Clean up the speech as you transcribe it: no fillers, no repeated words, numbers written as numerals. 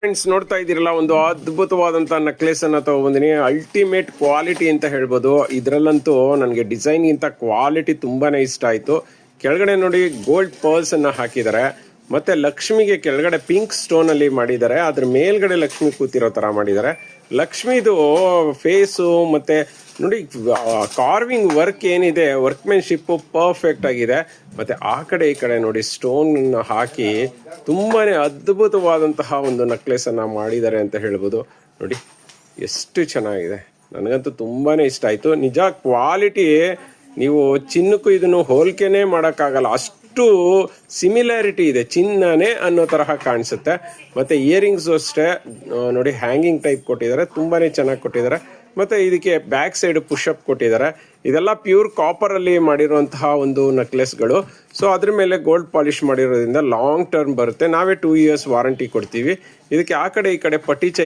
Friends ನೋಡ್ತಾ ಇದ್ದೀರಲ್ಲ, ಒಂದು ಅದ್ಭುತವಾದಂಥ ನೆಕ್ಲೆಸ್ ಅನ್ನ ತಗೊಬಂದಿನಿ. ಅಲ್ಟಿಮೇಟ್ ಕ್ವಾಲಿಟಿ ಅಂತ ಹೇಳ್ಬೋದು. ಇದರಲ್ಲಂತೂ ನನಗೆ ಡಿಸೈನ್ಗಿಂತ ಕ್ವಾಲಿಟಿ ತುಂಬಾನೇ ಇಷ್ಟ ಆಯಿತು. ಕೆಳಗಡೆ ನೋಡಿ ಗೋಲ್ಡ್ ಪರ್ಲ್ಸ್ ಅನ್ನ ಹಾಕಿದ್ದಾರೆ. ಮತ್ತೆ ಲಕ್ಷ್ಮಿಗೆ ಕೆಳಗಡೆ ಪಿಂಕ್ ಸ್ಟೋನ್ ಅಲ್ಲಿ ಮಾಡಿದ್ದಾರೆ. ಅದ್ರ ಮೇಲ್ಗಡೆ ಲಕ್ಷ್ಮಿ ಕೂತಿರೋ ತರ ಮಾಡಿದ್ದಾರೆ. ಲಕ್ಷ್ಮಿದು ಫೇಸು ಮತ್ತೆ ನೋಡಿ ಕಾರ್ವಿಂಗ್ ವರ್ಕ್ ಏನಿದೆ, ವರ್ಕ್ಮೆನ್ಶಿಪ್ ಪರ್ಫೆಕ್ಟ್ ಆಗಿದೆ. ಮತ್ತೆ ಆ ಕಡೆ ಈ ಕಡೆ ನೋಡಿ ಸ್ಟೋನ್ ಹಾಕಿ ತುಂಬಾನೇ ಅದ್ಭುತವಾದಂತಹ ಒಂದು ನೆಕ್ಲೆಸ್ ಅನ್ನ ಮಾಡಿದ್ದಾರೆ ಅಂತ ಹೇಳ್ಬೋದು. ನೋಡಿ ಎಷ್ಟು ಚೆನ್ನಾಗಿದೆ, ನನಗಂತೂ ತುಂಬಾನೇ ಇಷ್ಟ ಆಯ್ತು. ನಿಜ ಕ್ವಾಲಿಟಿ ನೀವು ಚಿನ್ನಕ್ಕೂ ಇದನ್ನು ಹೋಲಿಕೆನೇ ಮಾಡೋಕ್ಕಾಗಲ್ಲ, ಅಷ್ಟು ಸಿಮಿಲಾರಿಟಿ ಇದೆ. ಚಿನ್ನನೇ ಅನ್ನೋ ತರಹ ಕಾಣಿಸುತ್ತೆ. ಮತ್ತೆ ಇಯರಿಂಗ್ಸ್ ಅಷ್ಟೇ ನೋಡಿ ಹ್ಯಾಂಗಿಂಗ್ ಟೈಪ್ ಕೊಟ್ಟಿದ್ದಾರೆ, ತುಂಬಾನೇ ಚೆನ್ನಾಗಿ ಕೊಟ್ಟಿದ್ದಾರೆ. ಮತ್ತೆ ಇದಕ್ಕೆ ಬ್ಯಾಕ್ ಸೈಡ್ ಪುಷಪ್ ಕೊಟ್ಟಿದ್ದಾರೆ. ಇದೆಲ್ಲ ಪ್ಯೂರ್ ಕಾಪರ್ ಅಲ್ಲಿ ಮಾಡಿರುವಂತಹ ಒಂದು ನೆಕ್ಲೆಸ್ಗಳು. ಸೊ ಅದ್ರ ಮೇಲೆ ಗೋಲ್ಡ್ ಪಾಲಿಶ್ ಮಾಡಿರೋದ್ರಿಂದ ಲಾಂಗ್ ಟರ್ಮ್ ಬರುತ್ತೆ. ನಾವೇ 2 years ವಾರಂಟಿ ಕೊಡ್ತೀವಿ. ಇದಕ್ಕೆ ಆ ಕಡೆ ಈ ಕಡೆ ಪಟ್ಟಿ